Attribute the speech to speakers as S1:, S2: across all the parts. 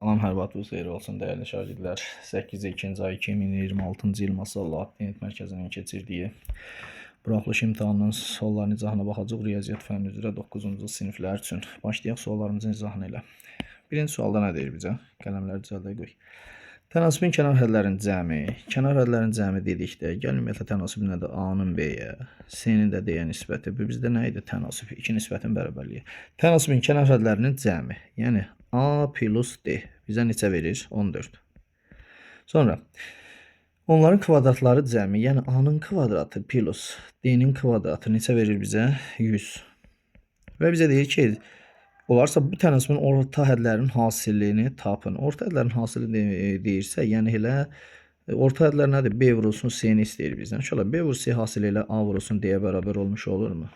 S1: Salam, hər vaxtınız xeyir olsun dəyərli şagirdlər. 8-2-ci ay 2026-cı il Masallat Diyet Mərkəzinin keçirdiyi buraxılış imtahanının suallarının izahına baxacaq. Riyaziyyat fənni üzrə 9-cu siniflər üçün. Başlayaq suallarımızın izahını ilə. Birinci sualda nə deyir bizə? Qələmləri düzəldək qoy. Tənasibin kənar hədlərinin cəmi. Kənar hədlərin cəmi dedikdə, gəlin ümumiyyətlə tənasib nədir? A-nın B-yə, C-nin də D-yə nisbəti. Bu bizdə nə idi? Tənasib, iki nisbətin bərabərliyi. Tənasibin kənar hədlərinin cəmi, yəni A plus D bizə neçə verir? 14. Sonra onların kvadratları cəmi, yəni A-nın kvadratı plus D-nin kvadratı neçə verir bizə? 100. Və bizə deyir ki, olarsa bu tənasibin orta hədlərinin hasilini tapın. Orta hədlərin hasili deyirsə, yəni elə orta hədlər nədir? B vurulsun C-ni istəyir bizdən. İnşallah B vur C hasili ilə A vurulsun D-yə bərabər olmuş olurmu?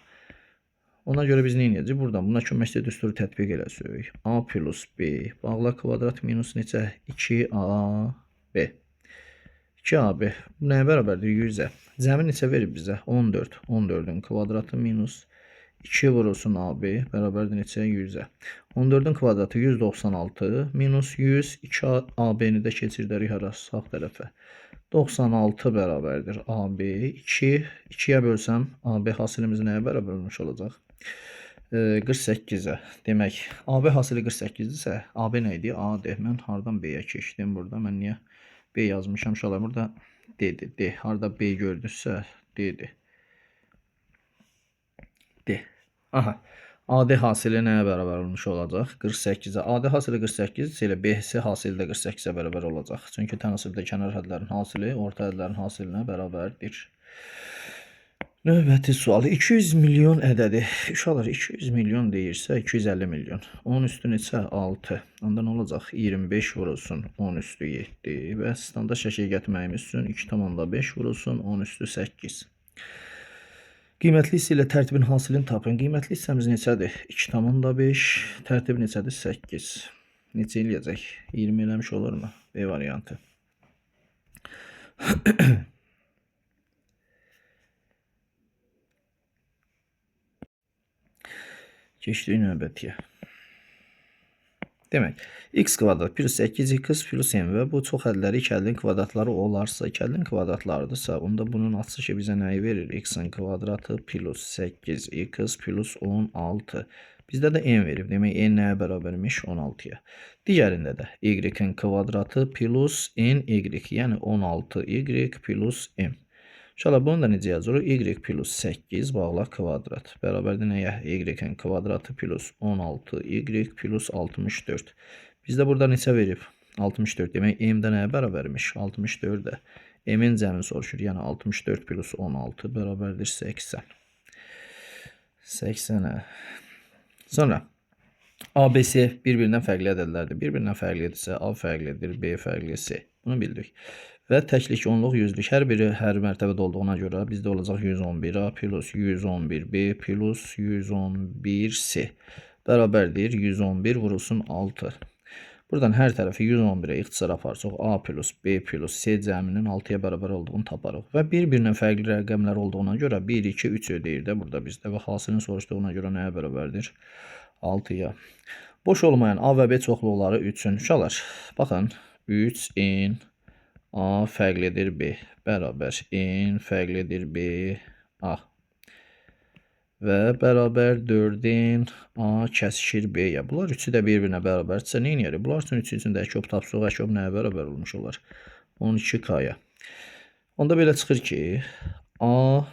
S1: Ona görə biz nə edəcəyik? Buradan buna köməkçi düsturu tətbiq eləsək. A plus B bağla kvadrat minus neçə? 2AB. 2AB. Bu nəyə bərabərdir? 100-ə. Cəmi neçə verib bizə? 14. 14-ün kvadratı minus 2 vurulsun AB bərabərdir neçə? 100-ə. 14-ün kvadratı 196 minus 100. 2AB-ni də keçirdərik hara? Sağ tərəfə. 96 bərabərdir AB. 2-yə bölsəm AB hasilimiz nəyə bərabər olmuş olacaq? 48-ə. Demək, AB hasili 48-dirsə, AB nə idi? A-dir. Mən hardan B-yə keçdim burada? Mən niyə B yazmışam? İnşallah burada D-dir. D. Harada B gördünüzsə, D-dir. D. Aha. AD hasili nəyə bərabər olmuş olacaq? 48-ə. AD hasili 48 ilə BC hasili də 48-ə bərabər olacaq. Çünki tənasibdə kənar hədlərin hasili orta hədlərin hasilinə bərabərdir. Növbəti sualı 200 milyon ədədi. Uşaqlar 200 milyon deyirsə 250 milyon. 10 üstü neçə? 6. Onda nə olacaq? 25 vurulsun 10 üstü 7 və standart şəkil gətirməyimiz üçün 2,5 vurulsun 10 üstü 8. Qiymətli hissə ilə tərtibin hasilini tapın. Qiymətli hissəmiz neçədir? 2,5. Tərtib neçədir? 8. Neçə eləyəcək? 20 eləmiş olurmu? B variantı. Keçdik növbətiyə. Demək, x kvadrat plus 8x plus m və bu çox hədləri iki hədin kvadratları olarsa, iki hədin kvadratlarıdırsa, onda bunun açışı bizə nəyi verir? X-in kvadratı plus 8x plus 16. Bizdə də n verib. Demək, n nəyə bərabərmiş? 16-ya. Digərində də y-in kvadratı plus ny, yəni 16y plus m. İnşallah bunu da necə yazırıq? Y plus 8 bağla kvadrat. Bərabərdir nəyə? Y-in kvadratı plus 16y plus 64. Bizdə burada neçə verib? 64. Demək, m-də nəyə bərabərmiş? 64-də. M-in cəmini soruşur. Yəni 64 plus 16 bərabərdir 80. 80-ə. Sonra ABC bir-birindən fərqli ədədlərdir. Bir-birindən fərqlidirsə A fərqlidir, B fərqli, C. Bunu bildik. Və təklik, onluq, yüzlük hər biri hər mərtəbədə olduğuna görə bizdə olacaq 111A plus 111B plus 111C bərabərdir 111 vurulsun 6. Buradan hər tərəfi 111-ə ixtisar aparsaq A plus B plus C cəminin 6-ya bərabər olduğunu taparıq. Və bir-birindən fərqli rəqəmlər olduğuna görə 1, 2, 3 ödəyir də burada bizdə və hasilini soruşduğuna görə nəyə bərabərdir? 6-ya. Boş olmayan A və B çoxluqları üçün uşaqlar, baxın 3 n A fərqlidir B bərabər n fərqlidir B A və bərabər 4n A kəsişir B-yə. Bunlar üçü də bir-birinə bərabərdirsə nə edərik? Bunlar üçün üçü üçün də əkob tapsaq, əkob nəyə bərabər olmuş olar? 12K-ya. Onda belə çıxır ki, A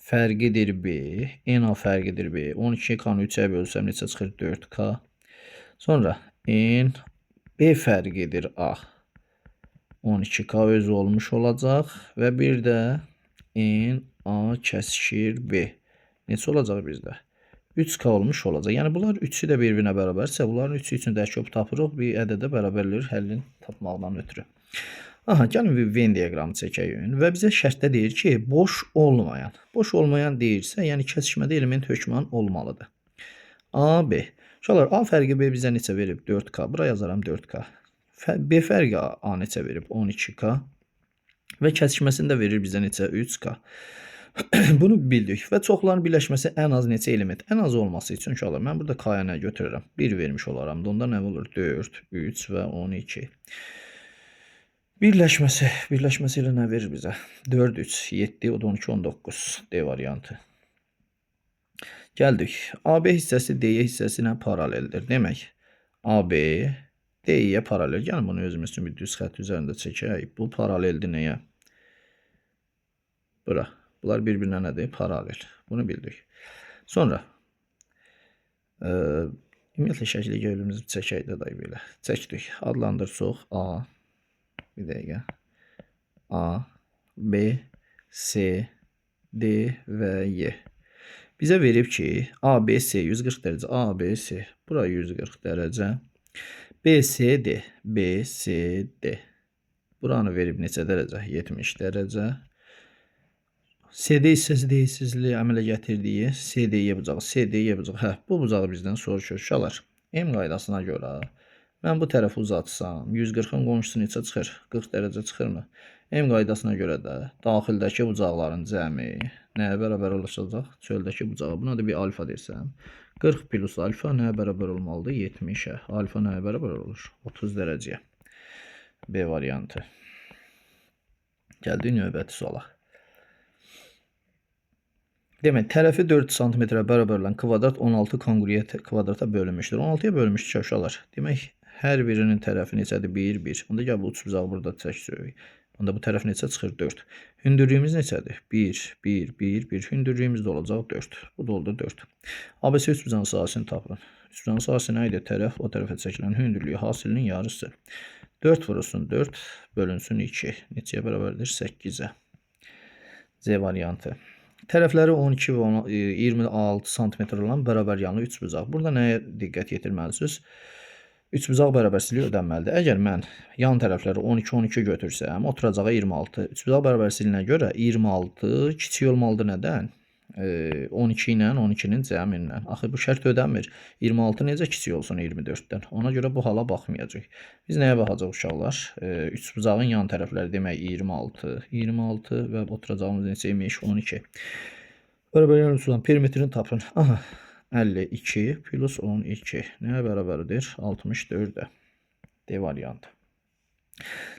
S1: fərqidir B, n A fərqidir B. 12K-nı 3-ə bölsəm neçə çıxır? 4K. Sonra n B fərqidir A. 12K özü olmuş olacaq və bir də n A kəsişir B. Neçə olacaq bizdə? 3K olmuş olacaq. Yəni bunlar üçü də bir-birinə bərabərsə, bunların üçü üçün də əkob tapırıq, bir ədədə bərabərlik həllini tapmaqdan ötürü. Aha, gəlin bir Venn diaqramı çəkək və bizə şərtdə deyir ki, boş olmayan deyirsə, yəni kəsişmədə element hökmən olmalıdır. A, B. Uşaqlar, A fərqi B bizə neçə verib? 4K. Bura yazaram 4K. B fərqi A neçə verib? 12K. Və kəsişməsində verir bizə neçə? 3K. Bunu bildik və çoxların birləşməsi ən az neçə element? Ən az olması üçün uşaqlar mən burada k-nə götürürəm. 1 vermiş olaram. Onda nə olur? 4, 3 və 12. Birləşməsi ilə nə verir bizə? 4, 3, 7, 12, 19. D variantı. Gəldik. AB hissəsi D hissəsinə paraleldir. Demək, AB D-yə paralel. Yəni bunu özümüz üçün bir düz xətt üzərində çəkək. Bu paraleldir nəyə? Bura. Bunlar bir-birinə nədir? Paralel. Bunu bildik. Sonra ümumiyyətlə şəkli görülümüzü çəkək də belə. Çəkdik. Adlandırsaq A, bir dəqiqə. A, B, C, D və Y. Bizə verib ki, ABC 140 dərəcə, ABC, bura 140 dərəcə, BCD, BCD. Buranı verib neçə dərəcə? 70 dərəcə. CD hissəsi D hissəsilə əmələ gətirdiyi CDY bucağı, CDY bucağı. Hə, bu bucağı bizdən soruşur. Uşaqlar, M qaydasına görə mən bu tərəfi uzatsam, 140-ın qonşusu neçə çıxır? 40 dərəcə çıxırmı? M qaydasına görə də daxildəki bucaqların cəmi nəyə bərabər olacaq? Çöldəki bucağı. Buna da bir alfa desəm, 40 plus alfa nəyə bərabər olmalıdır? 70-ə. Alfa nəyə bərabər olur? 30 dərəcəyə. B variantı. Gəldik növbəti suala. Demək, tərəfi 4 cm bərabər olan kvadrat 16 kongruent kvadrata bölünmüşdür. 16-ya bölünmüşdür uşaqlar. Demək, hər birinin tərəfi neçədir? 1, 1. Onda gəl bu uç bucağı burada çəksək. Onda bu tərəf neçə çıxır? 4. Hündürlüyümüz neçədir? 1, 1, 1, 1. Hündürlüyümüz də olacaq 4. Bu da oldu 4. ABC üç bucağın sahəsini tapın. Üç bucağın sahəsi nə idi? Tərəf o tərəfə çəkilən hündürlüyü hasilinin yarısı. 4 vurulsun 4, bölünsün 2. Neçəyə bərabərdir? 8-ə. C variantı. Tərəfləri 12 və 26 cm olan bərabər yanlı üç bucaq. Burada nəyə diqqət yetirməlisiniz? Üç bucaq bərabərsizliyi ödənməlidir. Əgər mən yan tərəfləri 12-12 götürsəm, oturacağa 26. Üç bucaq bərabərsizliyinə görə 26 kiçik olmalıdır nədən? 12 ilə 12-nin cəmindən. Axı bu şərt ödənmir. 26 necə kiçik olsun 24-dən? Ona görə bu hala baxmayacaq. Biz nəyə baxacaq uşaqlar? Üç bucağın yan tərəfləri demək 26. 26 və oturacağımız neçə imiş? 12. Bərabər yan uçulan perimetrini tapın. Aha. 52 plus 12. Nəyə bərabərdir? 64-ə. D variantı.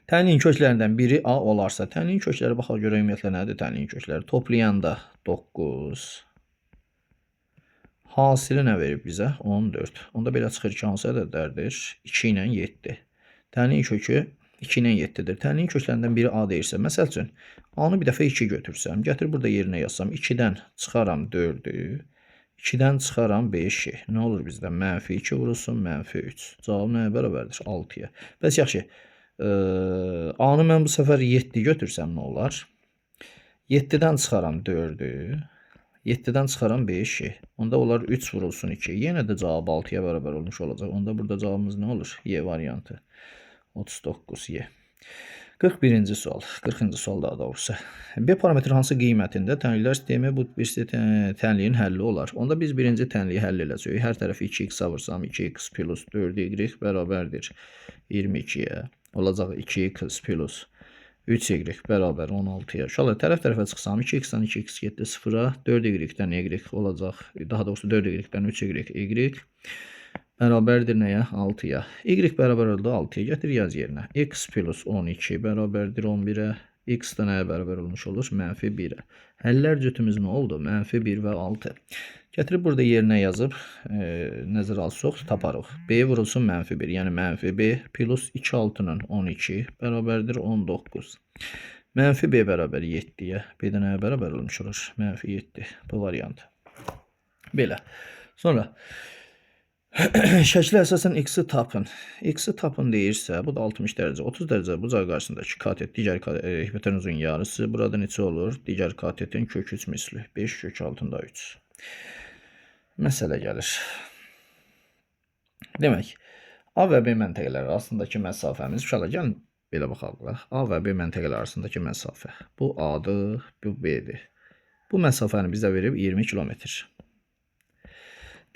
S1: Tənliyin köklərindən biri A olarsa, tənliyin kökləri baxaq görə ümumiyyətlə nədir tənliyin kökləri? Toplayanda 9. Hasili nə verib bizə? 14. Onda belə çıxır ki, hansı ədədlərdir? 2 ilə 7. Tənliyin kökü 2 ilə 7-dir. Tənliyin köklərindən biri A deyirsə, məsəl üçün, A-nı bir dəfə 2 götürsəm, gətir burada yerinə yazsam, 2-dən çıxaram 4-ü, 2-dən çıxaram 5-i. Nə olur bizdə? Mənfi 2 vurulsun, mənfi 3. Cavab nəyə bərabərdir? 6-ya. Bəs yaxşı, A-nı mən bu səfər 7 götürsəm nə olar? 7-dən çıxaram 4-ü, 7-dən çıxaram 5-i. Onda onlar 3 vurulsun 2. Yenə də cavab 6-ya bərabər olmuş olacaq. Onda burada cavabımız nə olur? Y variantı. 39 Y. 41-ci sual. 40-cı sual daha doğrusu. B parametri hansı qiymətində tənliklər sistemi bu birisi tənliyin həlli olar? Onda biz birinci tənliyi həll edəcəyik. Hər tərəfi 2x vursam 2x plus 4y bərabərdir 22-yə. Olacaq 2x plus 3y bərabər 16-ya. Uşaqlar tərəf tərəfə çıxsam 2x-dən 2x getdi 0-a, 4y-dən y olacaq. Daha doğrusu 4y-dən 3y bərabərdir nəyə? 6-ya. Y bərabər oldu 6-ya. Gətir yaz yerinə. X plus 12 bərabərdir 11-ə. X da nəyə bərabər olmuş olur? Mənfi 1-ə. Həllər cütümüz nə oldu? Mənfi 1 və 6. Gətirib burada yerinə yazıb nəzərə alsaq taparıq. B vurulsun mənfi 1. Yəni mənfi B plus 2 6-nın 12 bərabərdir 19. Mənfi B bərabər 7-yə. B də nəyə bərabər olmuş olur? Mənfi 7. Bu variant. Belə. Sonra şəklə əsasən x-i tapın. X-i tapın deyirsə, bu da 60 dərəcə, 30 dərəcə bucaq qarşısındakı katet, digər hipotenuzun yarısı. Burada neçə olur? Digər katetin kök 3 misli. 5 kök altında 3. Məsələ gəlir. Demək, A və B məntəqələri arasındakı məsafəmiz, uşaqlar, gəlin belə baxaq. A və B məntəqələri arasındakı məsafə. Bu A-dır, bu B-dir. Bu məsafəni bizə verib 20 kilometr.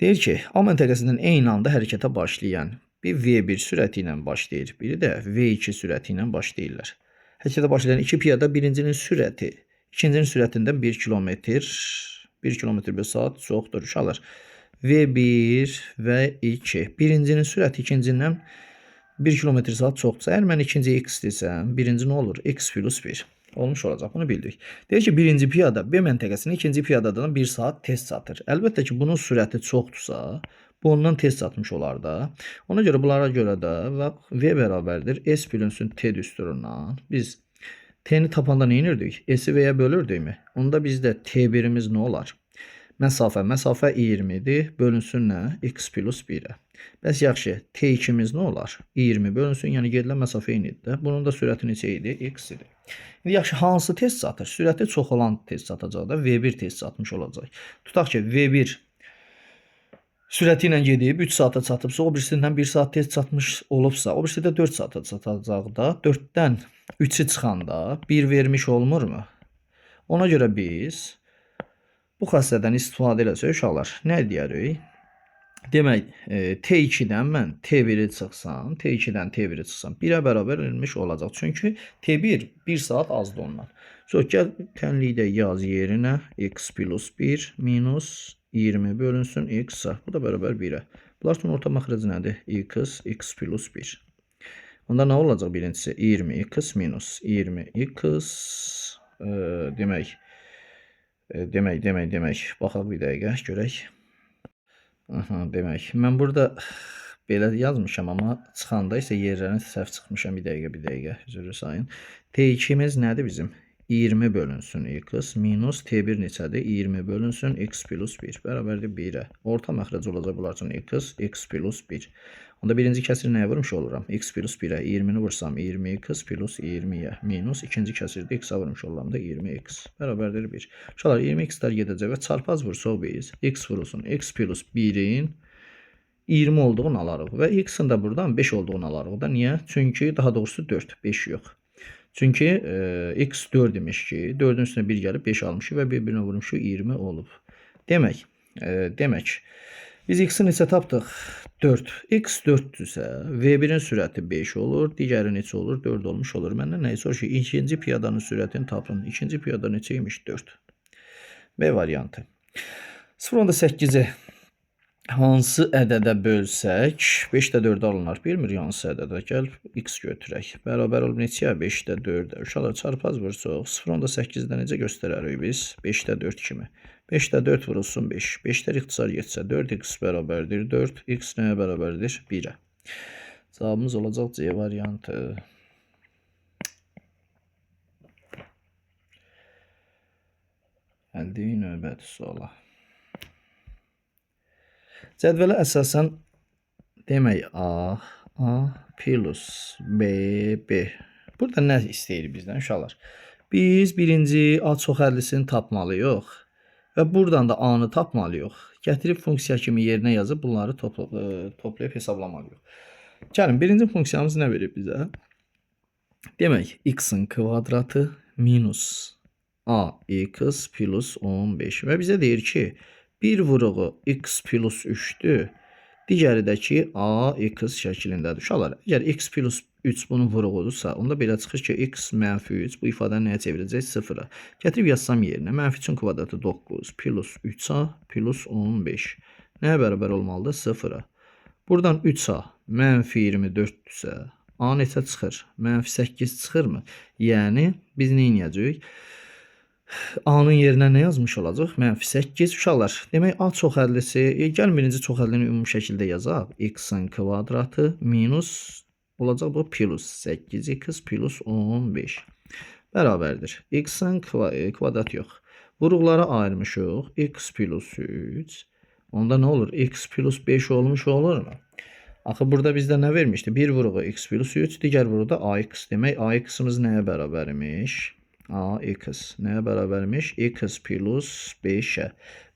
S1: Deyir ki, A məntəqəsindən eyni anda hərəkətə başlayan bir V1 sürəti ilə başlayır, biri də V2 sürəti ilə başlayırlar. Hərəkətə başlayan iki piyada birincinin sürəti İkincinin sürətindən 1 kilometr, 1 kilometr bir saat çoxdur uşaqlar. V1 və 2. Birincinin sürəti ikincindən 1 kilometr saat çoxdursa, əgər mən ikinci x desəm, birinci nə olur? X plus 1 olmuş olacaq. Bunu bildik. Deyir ki, birinci piyada B məntəqəsini ikinci piyadadan 1 saat tez çatır. Əlbəttə ki, bunun sürəti çoxdursa, bu ondan tez çatmış olar da. Ona görə bunlara görə də V bərabərdir S bölünsün T düsturundan. Biz T'ni tapanda nə edirdik? S-i V-yə bölürdükmü? Onda bizdə T1'imiz nə olar? Məsafə 20-dir. Bölünsün nə? X plus 1-ə. Bəs yaxşı, T2'miz nə olar? 20 bölünsün, yəni gedilən məsafə eynidir də. Bunun da sürəti neçə idi? X idi. İndi yaxşı, hansı tez çatır? Sürəti çox olan tez çatacaq da. V1 tez çatmış olacaq. Tutaq ki, V1 sürəti ilə gedib 3 saata çatıbsa, o birisindən 1 saat tez çatmış olubsa, o birisi də 4 saata çatacaq da. 4-dən 3'ü çıxanda 1 vermiş olmurmu? Ona görə biz bu xassədən istifadə eləsək uşaqlar, nə deyərik? Demək, T2-dən mən T1'i çıxsam, T2-dən T1'i çıxsam 1'ə bərabər edilmiş olacaq. Çünki T1 1 saat azdır ondan. Sonra gəl tənlikdə yaz yerinə x plus 1 minus 20 bölünsün x-a. Bu da bərabər 1'ə. Bunların orta məxrəci nədir? X plus 1. Onda nə olacaq birincisi? 20x minus 20x demək. Baxaq bir dəqiqə, görək. Aha, demək. Mən burada belə yazmışam, amma çıxanda isə yerlərini səhv çıxmışam. Bir dəqiqə, üzr sayın. T2'miz nədir bizim? 20 bölünsün x minus T1 neçədir? 20 bölünsün x plus 1 bərabərdir 1'ə. Orta məxrəc olacaq bunlar üçün x plus 1. Onda birinci kəsiri nəyə vurmuş oluram? X plus 1'ə 20'ni vursam 20x plus 20'yə minus ikinci kəsirdə x-a vurmuş oluram da 20x bərabərdir 1. Uşaqlar 20x-lər gedəcək və çarpaz vursaq biz x vurulsun x plus 1'in 20 olduğunu alarıq və x-in də buradan 5 olduğunu alarıq da. Niyə? Çünki daha doğrusu 4, 5 yox. Çünki x 4 imiş ki, 4'ün üstünə 1 gəlib 5 almışıq və bir-birinə vurmuşuq 20 olub. Demək, biz x-i neçə tapdıq? 4. X 4-dürsə, V1'in sürəti 5 olur, digəri neçə olur? 4 olmuş olur. Məndən nəyi soruşur? İkinci piyadanın sürətini tapın. İkinci piyada neçə imiş? 4. B variantı. 0.8-i hansı ədədə bölsək 5-də 4 alınır. Bilmir hansı ədədə. Gəl x götürək. Bərabər olub neçəyə? 5-də 4-ə. Uşaqlar çarpaz vursaq 0.8-də necə göstərərik biz? 5-də 4 kimi. 5'də 4 vurulsun 5. 5'lər ixtisar getsə 4x bərabərdir 4. X nəyə bərabərdir? 1'ə. Cavabımız olacaq C variantı. Gəldik növbəti suala. Cədvələ əsasən demək A plus B. Burada nə istəyir bizdən uşaqlar? Biz birinci A çox hədlisini tapmalıyıq. Və buradan da A-nı tapmalıyıq. Gətirib funksiya kimi yerinə yazıb bunları toplayıb hesablamalıyıq. Gəlin, birinci funksiyamız nə verir bizə? Demək, x-in kvadratı minus ax plus 15. Və bizə deyir ki, bir vuruğu x plus 3'dür. Digəri də ki, ax şəklindədir. Uşaqlar, əgər x plus 3 bunun vuruğudursa, onda belə çıxır ki, x mənfi 3 bu ifadəni nəyə çevirəcək? 0'a. Gətirib yazsam yerinə, mənfi 3'ün kvadratı 9 plus 3a plus 15. Nəyə bərabər olmalıdır? 0'a. Buradan 3a mənfi 24'dürsə, a neçə çıxır? Mənfi 8 çıxırmı? Yəni, biz nə edəcəyik? A-nın yerinə nə yazmış olacaq? Mənfi 8. Uşaqlar, demək A çox hədlisi, gəlin birinci çox hədlini ümumi şəkildə yazaq. X-in kvadratı minus olacaq bu plus 8x plus 15 bərabərdir. X-in kvadrat yox. Vuruqları ayırmışıq. X plus 3. Onda nə olur? X plus 5 olmuş olurmu? Axı burada bizdə nə vermişdi? Bir vuruğu x plus 3, digər vuruğu da ax. Demək, ax-ımız nəyə bərabərmiş? ax nəyə bərabərmiş? X plus 5'ə.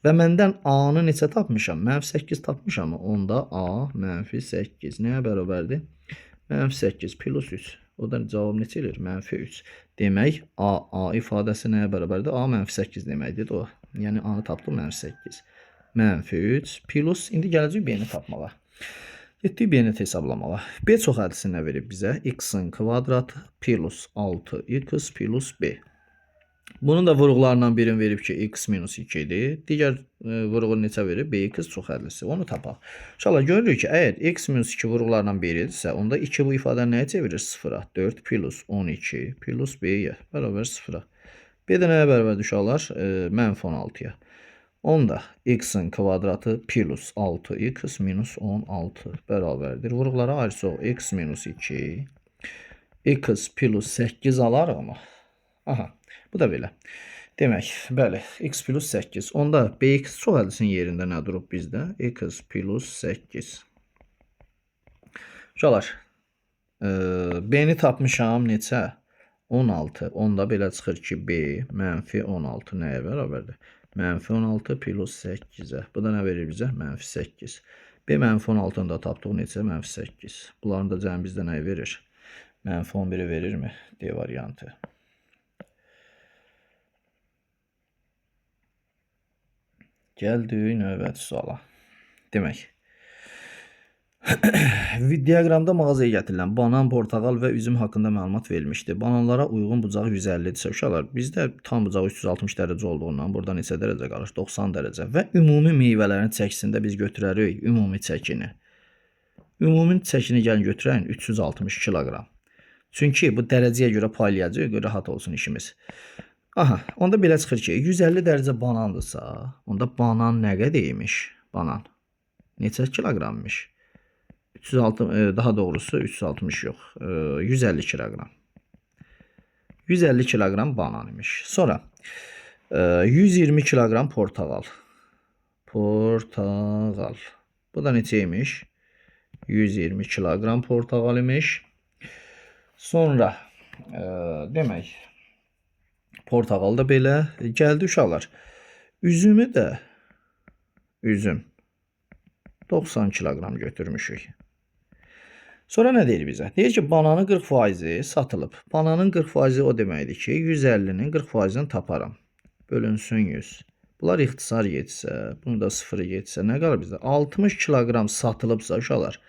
S1: Və məndən a-nı neçə tapmışam? Mənfi 8 tapmışam. Onda a mənfi 8 nəyə bərabərdir? Mənfi 8 plus 3. O da cavab neçə edir? Mənfi 3. Demək, a ifadəsi nəyə bərabərdir? A mənfi 8 deməkdir o. Yəni, a-nı tapdıq mənfi 8. Mənfi 3 plus, indi gələcək b-ni tapmağa. Getdik b-ni hesablamağa. B çox hədisi nə verib bizə? X-in kvadratı plus 6x plus b. Bunun da vurğularından birini verib ki x minus 2 idi. Digər vurğu neçə verib? Bx çox hədlisi. Onu tapaq. İnşallah görürük ki, əgər x minus 2 vurğularından biridirsə, onda 2 bu ifadəni nəyə çevirir? 0-a. 4 plus 12 plus b-yə bərabər 0-a. B də nəyə bərabərdir uşaqlar? Mənfi 16-ya. Onda x-in kvadratı plus 6x minus 16 bərabərdir. Vurğulara ayırsaq x minus 2 x plus 8 alarıq mı? Aha. Bu da belə. Demək, bəli, x plus 8. Onda bx çox hədlisin yerində nə durub bizdə? X plus 8. Uşaqlar, b-ni tapmışam neçə? 16. Onda belə çıxır ki, b mənfi 16 nəyə bərabərdir? Mənfi 16 plus 8-ə. Bu da nə verir bizə? Mənfi 8. B mənfi 16-ını da tapdıq neçə? Mənfi 8. Bunların da cəmi bizdə nəyi verir? Mənfi 11-i verirmi? D variantı. Gəldik növbəti suala. Demək, diaqramda mağazaya gətirilən banan, portağal və üzüm haqqında məlumat verilmişdir. Bananlara uyğun bucağı 150-dirsə, uşaqlar, bizdə tam bucağı 360 dərəcə olduğundan burada neçə dərəcə qalır? 90 dərəcə və ümumi meyvələrin çəkisində biz götürərik ümumi çəkini. Ümumi çəkini gəlin götürəyin 360 kiloqram. Çünki bu dərəcəyə görə paylayacaq, rahat olsun işimiz. Aha, onda belə çıxır ki, 150 dərəcə banandırsa, onda banan nə qədəymiş? Banan neçə kiloqrammış? 360, daha doğrusu 360 yox, 150 kiloqram. 150 kiloqram banan imiş. Sonra 120 kiloqram portağal. Portağal. Bu da neçə imiş? 120 kiloqram portağal imiş. Sonra demək, portağal da belə gəldi uşaqlar. Üzümü də üzüm 90 kiloqram götürmüşük. Sonra nə deyir bizə? Deyir ki, bananın 40% satılıb. Bananın 40% o deməkdir ki, 150-nin 40%-ni taparam. Bölünsün 100. Bunlar ixtisar getsə, bunu da 0 getsə, nə qalır bizdə? 60 kiloqram satılıbsa uşaqlar,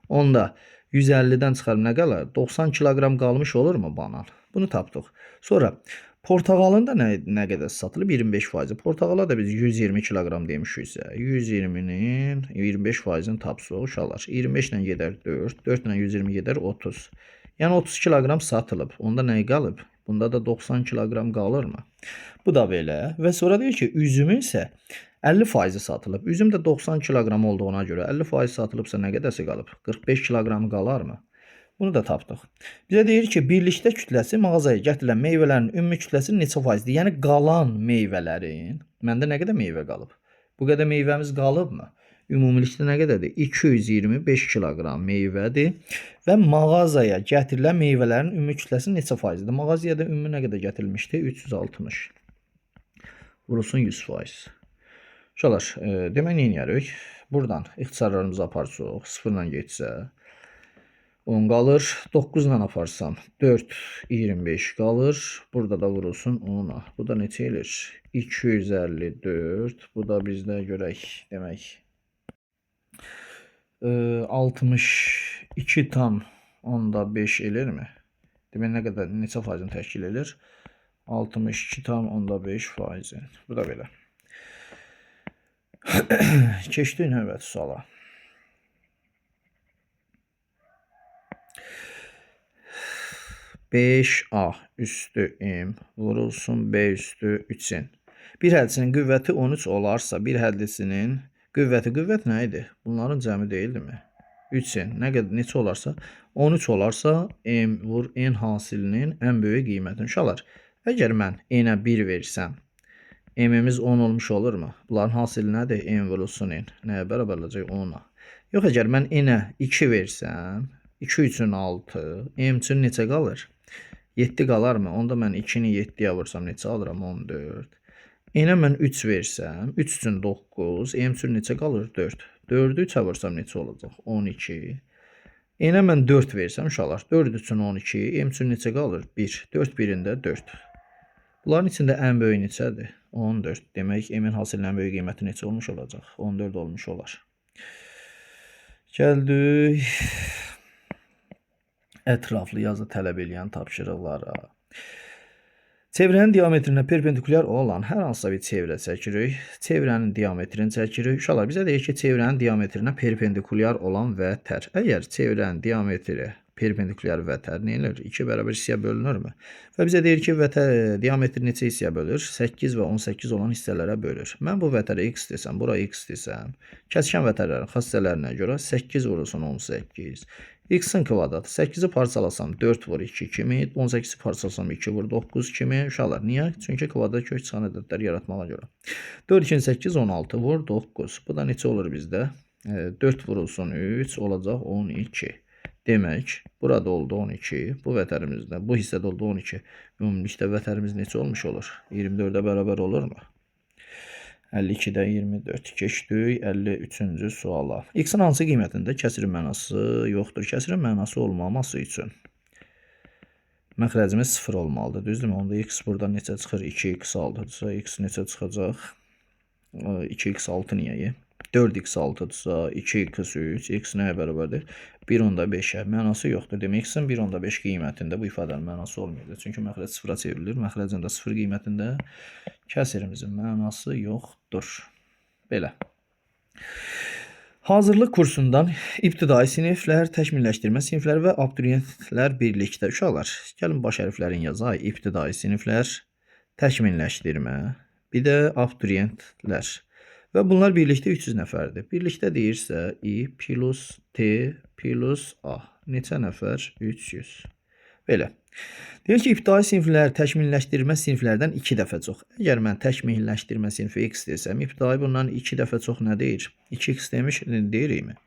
S1: onda 150-dən çıxarım nə qalır? 90 kiloqram qalmış olurmu banan? Bunu tapdıq. Sonra portağalın da nə qədər satılıb? 25%. Portağala da biz 120 kiloqram demişiksə, 120-nin 25%-ni tapsaq uşaqlar. 25 ilə gedər 4, 4 ilə 120 gedər 30. Yəni 30 kiloqram satılıb. Onda nə qalıb? Bunda da 90 kiloqram qalırmı? Bu da belə. Və sonra deyir ki, üzümün isə 50% satılıb. Üzüm də 90 kiloqram olduğuna görə 50% satılıbsa nə qədərsə qalıb? 45 kiloqram qalarmı? Bunu da tapdıq. Bizə deyir ki, birlikdə kütləsi mağazaya gətirilən meyvələrin ümumi kütləsinin neçə faizdir? Yəni qalan meyvələrin, məndə nə qədər meyvə qalıb? Bu qədər meyvəmiz qalıbmı? Ümumilikdə nə qədərdir? 225 kiloqram meyvədir və mağazaya gətirilən meyvələrin ümumi kütləsinin neçə faizdir? Mağazaya da ümumi nə qədər gətirilmişdi? 360. Vurulsun 100%. Uşaqlar, demək nə edərik? Buradan ixtisarlarımızı aparsaq, 0 ilə getsə 10 qalır. 9 ilə aparsam 4, 25 qalır. Burada da vurulsun 10-a. Bu da neçə elir? 254. Bu da bizdə görək demək 62 tam onda 5 elirmi? Demək nə qədər neçə faizini təşkil edir? 62 tam onda 5%. Bu da belə. Keçdik növbəti suala. A üstü m vurulsun b üstü 3-in. Bir hədisinin qüvvəti 13 olarsa, bir hədisinin qüvvət nə idi? Bunların cəmi deyildimi? 3-in nə qədər neçə olarsa, 13 olarsa m vur n hasilinin ən böyük qiymətini. Uşaqlar, əgər mən n-ə 1 versəm, m-imiz 10 olmuş olurmu? Bunların hasili nədir? M vurulsun n. Nəyə bərabər olacaq? 10-a. Yox, əgər mən n-ə 2 versəm, 2 üçün 6, m üçün neçə qalır? 7 qalarmı? Onda mən 2-ni 7-yə vursam neçə alıram? 14. N-ə mən 3 versəm, 3 üçün 9, m üçün neçə qalır? 4. 4-ü 3-ə vursam neçə olacaq? 12. N-ə mən 4 versəm, uşaqlar, 4 üçün 12, m üçün neçə qalır? 1. 4 birində 4. Bunların içində ən böyük neçədir? 14. Demək, m-in hasilinin ən böyük qiyməti neçə olmuş olacaq? 14 olmuş olar. Gəldik ətraflı yazı tələb edən tapşırıqlara. Çevrənin diametrinə perpendikulyar olan hər hansısa bir çevrə çəkirik. Çevrənin diametrini çəkirik. Uşaqlar, bizə deyir ki, çevrənin diametrinə perpendikulyar olan vətər. Əgər çevrənin diametri perpendikulyar vətər nə edilir? 2 bərabər hissəyə bölünürmü? Və bizə deyir ki, vətər diametri neçə hissəyə bölür? 8 və 18 olan hissələrə bölür. Mən bu vətərə x desəm, bura x desəm, kəskin vətərlərin xassələrinə görə 8 vurulsun 18. X-in kvadratı 8-i parçalasam 4 vur 2 kimi, 18-i parçalasam 2 vur 9 kimi. Uşaqlar, niyə? Çünki kvadrat kök çıxan ədədləri yaratmağa görə. 4 2 8 16 vur 9. Bu da neçə olur bizdə? 4 vurulsun 3 olacaq 12. Demək, burada oldu 12. Bu vətərimizdə, bu hissədə oldu 12. Ümumilikdə vətərimiz neçə olmuş olur? 24-ə bərabər olurmu? 52-də 24 keçdik 53-cü suala. X-in hansı qiymətində kəsirin mənası yoxdur? Kəsirin mənası olmaması üçün məxrəcimiz 0 olmalıdır. Düzdürmü? Onda x burada neçə çıxır? 2x 6-dırsa, x neçə çıxacaq? 2x 6 niyəyi? 4x 6-dırsa, 2x 3, x nəyə bərabərdir? 1/5-ə. Mənası yoxdur. Demək, x-in 1/5 qiymətində bu ifadənin mənası olmayacaq. Çünki məxrəc 0-a çevrilir. Məxrəcin də 0 qiymətində kəsirimizin mənası yoxdur. Belə. Hazırlıq kursundan ibtidai siniflər, təkmilləşdirmə sinifləri və abituriyentlər birlikdə. Uşaqlar, gəlin baş hərflərini yazaq. İbtidai siniflər, təkmilləşdirmə, bir də abituriyentlər. Və bunlar birlikdə 300 nəfərdir. Birlikdə deyirsə I plus T plus A. Neçə nəfər? 300. Belə. Deyir ki, ibtidai siniflər təkmilləşdirmə siniflərdən 2 dəfə çox. Əgər mən təkmilləşdirmə sinifi x desəm, ibtidai bundan 2 dəfə çox nə deyir? 2x demiş, deyirikmi?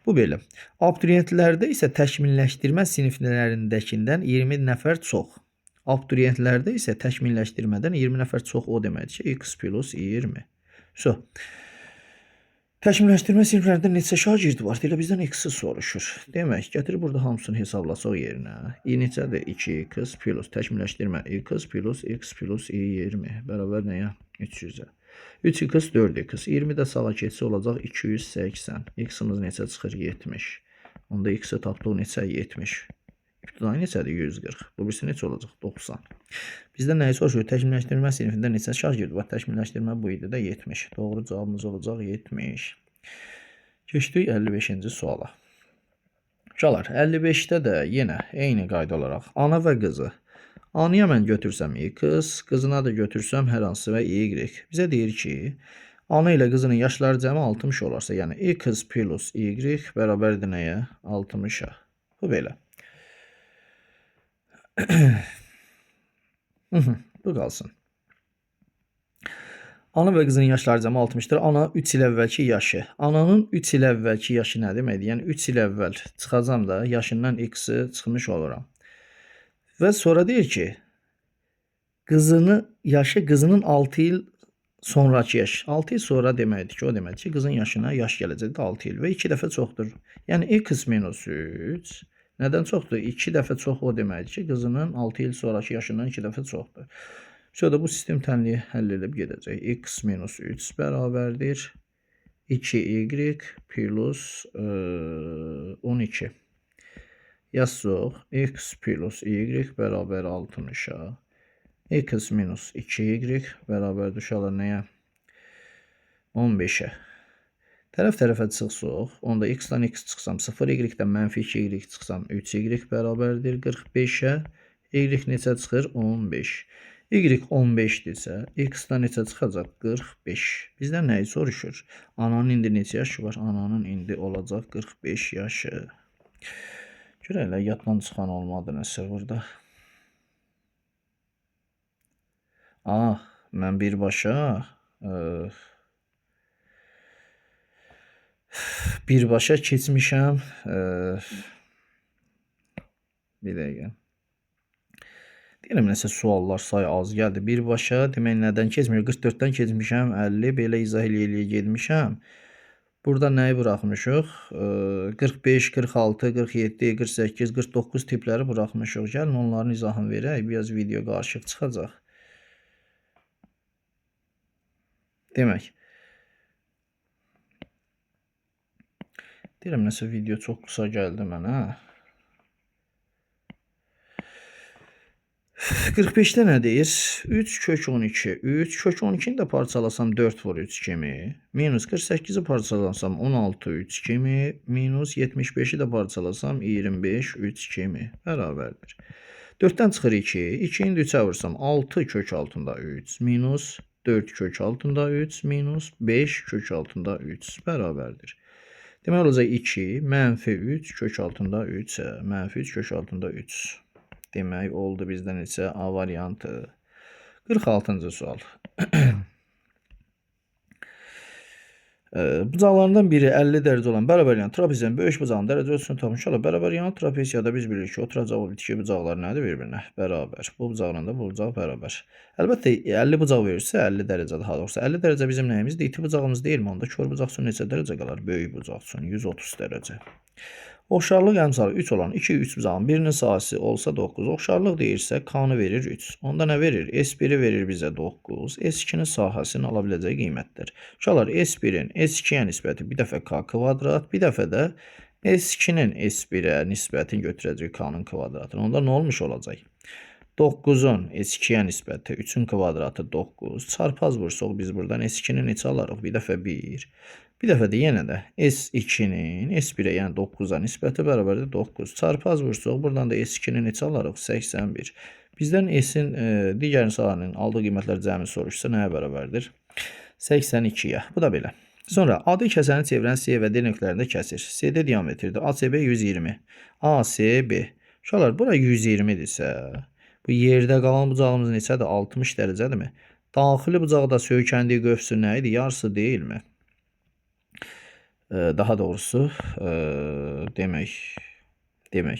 S1: Bu belə. Abituriyentlərdə isə təkmilləşdirmə siniflərindəkindən 20 nəfər çox. Abituriyentlərdə isə təkmilləşdirmədən 20 nəfər çox o deməkdir ki, x plus 20. Təkmilləşdirmə siniflərində neçə şagird var? Elə bizdən x-i soruşur. Demək, gətirib burada hamısını hesablasaq yerinə. I neçədir? 2x plus təkmilləşdirmə x plus x plus i 20 bərabər nəyə? 300-ə. 3x 4x 20 də sağa keçsə olacaq 280. X-imiz neçə çıxır? 70. Onda x-i tapdıq neçə? 70. İbtidai neçədir? 140. Bu birisi neçə olacaq? 90. Bizdə nəyi soruşur? Təkmilləşdirmə sinifində neçə şagird var? Təkmilləşdirmə bu idi də 70. Doğru cavabımız olacaq 70. Keçdik 55-ci suala. Uşaqlar, 55-də də yenə eyni qayda olaraq ana və qızı. Anıya mən götürsəm x, qızına da götürsəm hər hansı və y. Bizə deyir ki, ana ilə qızının yaşları cəmi 60 olarsa, yəni x plus y bərabərdir nəyə? 60-a. Bu belə. Bu qalsın. Ana və qızının yaşları cəmi 60-dır. Ana 3 il əvvəlki yaşı. Ananın 3 il əvvəlki yaşı nə deməkdir? Yəni 3 il əvvəl çıxacam da yaşından x-i çıxmış oluram. Və sonra deyir ki, qızının 6 il sonraki yaş. 6 il sonra deməkdir ki, o deməkdir ki, qızın yaşına yaş gələcəkdir 6 il və 2 dəfə çoxdur. Yəni x minus 3 nədən çoxdur? 2 dəfə çox o deməkdir ki, qızının 6 il sonraki yaşından 2 dəfə çoxdur. Sonra bu sistem tənliyi həll edib gedəcək. X minus 3 bərabərdir 2y plus 12. Yazsaq, x plus y bərabər 60-a. X minus 2y bərabərdir uşaqlar nəyə? 15-ə. Tərəf-tərəfə çıxsaq, onda x-dan x çıxsam 0, y-dən mənfi 2y çıxsam 3y bərabərdir 45-ə. Y neçə çıxır? 15. Y 15-dirsə, x-dan neçə çıxacaq? 45. Bizdən nəyi soruşur? Ananın indi neçə yaşı var? Ananın indi olacaq 45 yaşı. Görəklər, yaddan çıxan olmadı nəsə burada. Mən birbaşa keçmişəm. Bir dəqiqə. Deyirəm, nəsə suallar sayı az gəldi. Birbaşa demək nədən keçmişəm? 44-dən keçmişəm, 50, belə izah eləyə getmişəm. Burada nəyi buraxmışıq? 45, 46, 47, 48, 49 tipləri buraxmışıq. Gəlin onların izahını verək. Biraz video qarışıq çıxacaq. Demək. Deyirəm, nəsə video çox qısa gəldi mənə. 45-də nə deyir? 3 kök 12. 3 kök 12-ni də parçalasam 4 vur 3 kimi. Minus 48-i parçalasam 16 3 kimi. Minus 75-i də parçalasam 25 3 kimi. Bərabərdir. 4-dən çıxır 2. 2-ni də 3-ə vursam 6 kök altında 3. Minus 4 kök altında 3. Minus 5 kök altında 3. Bərabərdir. Demək olacaq 2 mənfi 3 kök altında 3. Mənfi 3 kök altında 3. Demək oldu bizdən neçə A variantı. 46-cı sual. Bucaqlarından biri 50 dərəcə olan bərabər yan trapezin böyük bucağın dərəcə ölçüsünü tapmış olar. Bərabər yan trapeziyada biz bilirik ki, oturacaq o bitki bucaqları nədir bir-birinə? Bərabər. Bu bucaqla da bu bucaq bərabər. Əlbəttə 50 bucaq verirsə 50 dərəcə daha doğrusu 50 dərəcə bizim nəyimizdir? İti bucağımız deyilmi? Onda kör bucaq üçün neçə dərəcə qalar? Böyük bucaq üçün 130 dərəcə. Oxşarlıq əmsalı 3 olan 2-3 bucağın birinin sahəsi olsa 9. Oxşarlıq deyirsə K-nı verir 3. Onda nə verir? S1-i verir bizə 9. S2-nin sahəsini ala biləcək qiymətdir. Uşaqlar S1-in S2-yə nisbəti bir dəfə K kvadrat, bir dəfə də S2-nin S1-ə nisbətini götürəcək K-nın kvadratını. Onda nə olmuş olacaq? 9-un S2-yə nisbəti 3-ün kvadratı 9. Çarpaz vursaq biz buradan S2-nin neçə alarıq? Bir dəfə 1. Bir dəfə də yenə də S2-nin S1-ə yəni 9-a nisbəti bərabərdir 9. Çarpaz vursaq buradan da S2-nin neçə alarıq? 81. Bizdən S-in digər sahənin aldığı qiymətlər cəmi soruşsa nəyə bərabərdir? 82-yə. Bu da belə. Sonra adı kəsəni çevirən C və D nöqtələrində kəsir. CD diametridir. ACB 120. ACB. Uşaqlar, bura 120-dirsə, bu yerdə qalan bucağımız neçədir? 60 dərəcədirmi? Daxili bucaqda söykəndiyi qövsün nə idi? Yarısı deyilmi? Daha doğrusu demək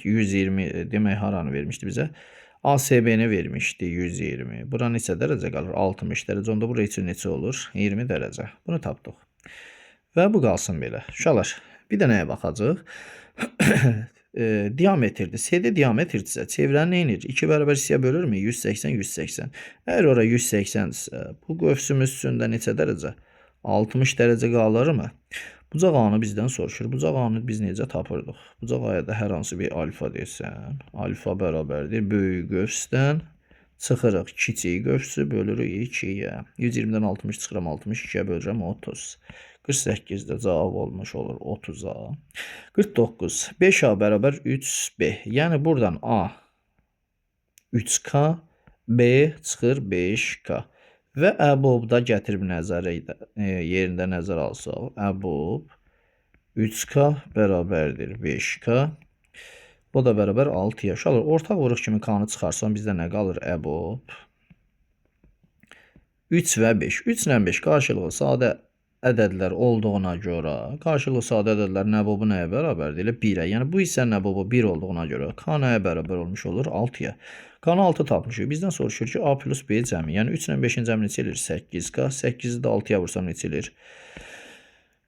S1: 120 demək haranı vermişdi bizə? ACB-ni vermişdi 120. Bura neçə dərəcə qalır? 60 dərəcə. Onda bura üçün neçə olur? 20 dərəcə. Bunu tapdıq. Və bu qalsın belə. Uşaqlar, bir də nəyə baxacaq? Diametrdir. CD diametrdirsə çevirən nə edir? 2 bərabər hissəyə bölürmü? 180 180. Əgər ora 180-dirsə, bu qövsümüz üstündə neçə dərəcə? 60 dərəcə qalırmı? Bucaq A-nı bizdən soruşur. Bucaq A-nı biz necə tapırdıq? Bucaq A-ya da hər hansı bir alfa desən, alfa bərabərdir böyük qövsdən çıxırıq kiçik qövsü bölürük 2-yə. 120-dən 60 çıxıram 62-yə bölürəm 30. 48-də cavab olmuş olur 30-a. 49. 5A bərabər 3B. Yəni buradan A 3K, B çıxır 5K. Və əbobda gətirib nəzərə yerində nəzər alsaq, əbob 3K bərabərdir 5K. O da bərabər 6-ya. Uşaqlar, ortaq vuruq kimi K-nı çıxarsam bizdə nə qalır? Əbob 3 və 5. 3 ilə 5 qarşılıqlı sadə ədədlər olduğuna görə, qarşılıqlı sadə ədədlərin əbobu nəyə bərabərdir? Elə 1-ə. Yəni bu hissənin əbobu 1 olduğuna görə K nəyə bərabər olmuş olur? 6-ya. K-nı 6 tapmışıq. Bizdən soruşur ki, A plus B cəmi. Yəni 3 ilə 5-in cəmi neçə edir? 8K. 8-i də 6-ya vursam neçə edir?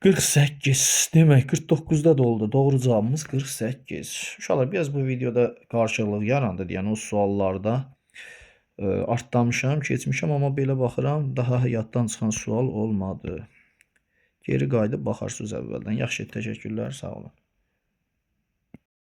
S1: 48. Demək 49-da da oldu. Doğru cavabımız 48. Uşaqlar, biraz bu videoda qarşılıq yarandı. Yəni o suallarda artdamışam, keçmişəm, amma belə baxıram, daha yaddan çıxan sual olmadı. Geri qayıdıb baxarsınız əvvəldən. Yaxşı, təşəkkürlər, sağ olun.